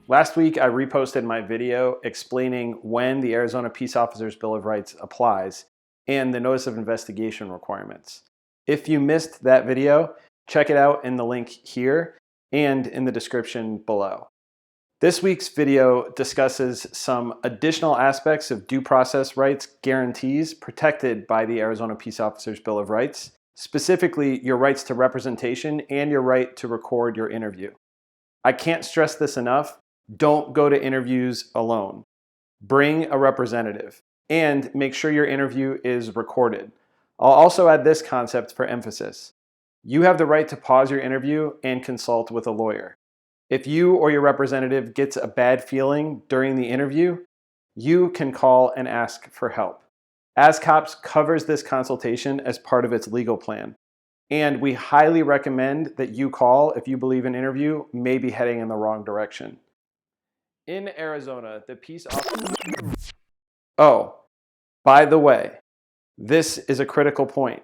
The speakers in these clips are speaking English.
Last week, I reposted my video explaining when the Arizona Peace Officers Bill of Rights applies and the Notice of Investigation requirements. If you missed that video, check it out in the link here and in the description below. This week's video discusses some additional aspects of due process rights guarantees protected by the Arizona Peace Officers Bill of Rights, specifically your rights to representation and your right to record your interview. I can't stress this enough. Don't go to interviews alone. Bring a representative and make sure your interview is recorded. I'll also add this concept for emphasis. You have the right to pause your interview and consult with a lawyer. If you or your representative gets a bad feeling during the interview, you can call and ask for help. A.R.S covers this consultation as part of its legal plan, and we highly recommend that you call if you believe an interview may be heading in the wrong direction. In Arizona, the peace officer... Oh, by the way, this is a critical point.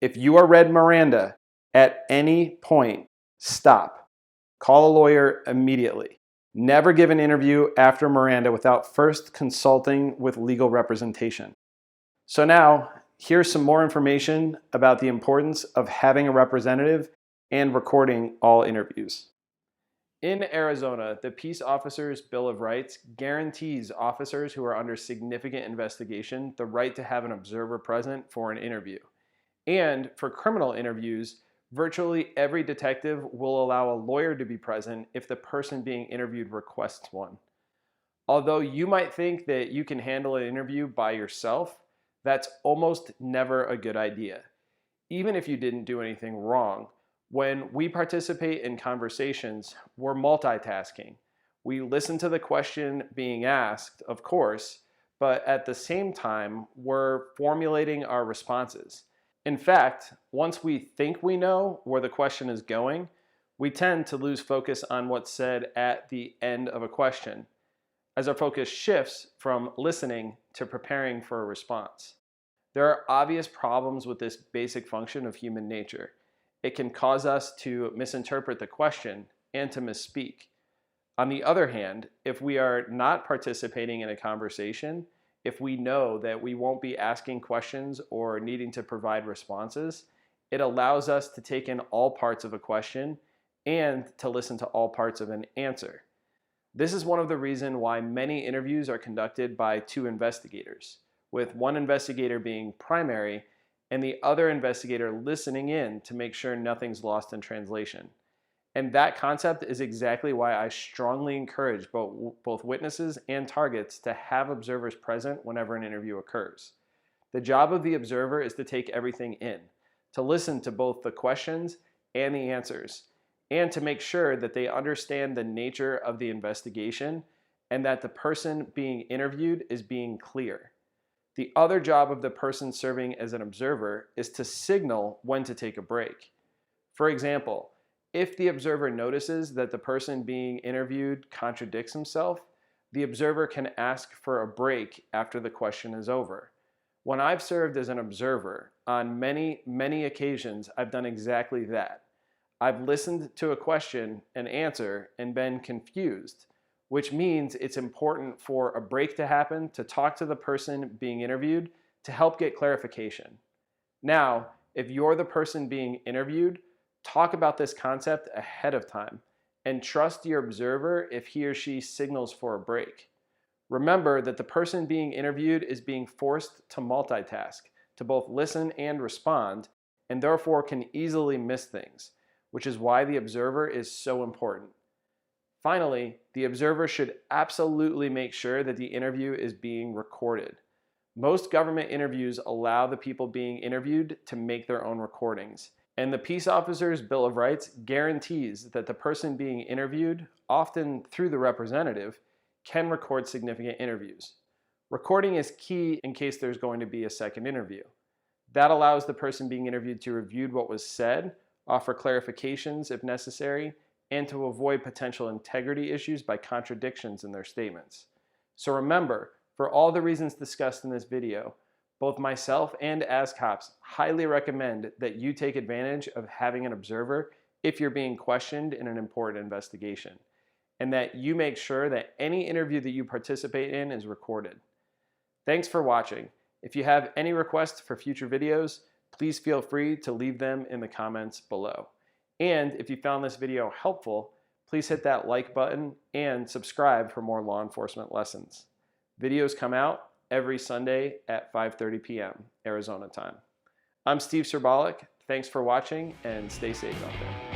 If you are read Miranda, at any point, stop. Call a lawyer immediately. Never give an interview after Miranda without first consulting with legal representation. So now, here's some more information about the importance of having a representative and recording all interviews. In Arizona, the Peace Officers Bill of Rights guarantees officers who are under significant investigation the right to have an observer present for an interview. And for criminal interviews, virtually every detective will allow a lawyer to be present if the person being interviewed requests one. Although you might think that you can handle an interview by yourself, that's almost never a good idea. Even if you didn't do anything wrong, when we participate in conversations, we're multitasking. We listen to the question being asked, of course, but at the same time, we're formulating our responses. In fact, once we think we know where the question is going, we tend to lose focus on what's said at the end of a question, as our focus shifts from listening to preparing for a response. There are obvious problems with this basic function of human nature. It can cause us to misinterpret the question and to misspeak. On the other hand, if we are not participating in a conversation, if we know that we won't be asking questions or needing to provide responses, it allows us to take in all parts of a question and to listen to all parts of an answer. This is one of the reasons why many interviews are conducted by two investigators, with one investigator being primary and the other investigator listening in to make sure nothing's lost in translation. And that concept is exactly why I strongly encourage both witnesses and targets to have observers present whenever an interview occurs. The job of the observer is to take everything in, to listen to both the questions and the answers, and to make sure that they understand the nature of the investigation and that the person being interviewed is being clear. The other job of the person serving as an observer is to signal when to take a break. For example, if the observer notices that the person being interviewed contradicts himself, the observer can ask for a break after the question is over. When I've served as an observer, on many occasions, I've done exactly that. I've listened to a question and answer and been confused, which means it's important for a break to happen to talk to the person being interviewed to help get clarification. Now, if you're the person being interviewed, talk about this concept ahead of time and trust your observer if he or she signals for a break. Remember that the person being interviewed is being forced to multitask, to both listen and respond, and therefore can easily miss things, which is why the observer is so important. Finally, the observer should absolutely make sure that the interview is being recorded. Most government interviews allow the people being interviewed to make their own recordings, and the Peace Officers Bill of Rights guarantees that the person being interviewed, often through the representative, can record significant interviews. Recording is key in case there's going to be a second interview. That allows the person being interviewed to review what was said, offer clarifications if necessary, and to avoid potential integrity issues by contradictions in their statements. So remember, for all the reasons discussed in this video, both myself and A.R.S highly recommend that you take advantage of having an observer if you're being questioned in an important investigation. and that you make sure that any interview that you participate in is recorded. Thanks for watching. If you have any requests for future videos, please feel free to leave them in the comments below. And if you found this video helpful, please hit that like button and subscribe for more law enforcement lessons. Videos come out every Sunday at 5:30 p.m. Arizona time. I'm Steve Serbalik. Thanks for watching and stay safe out there.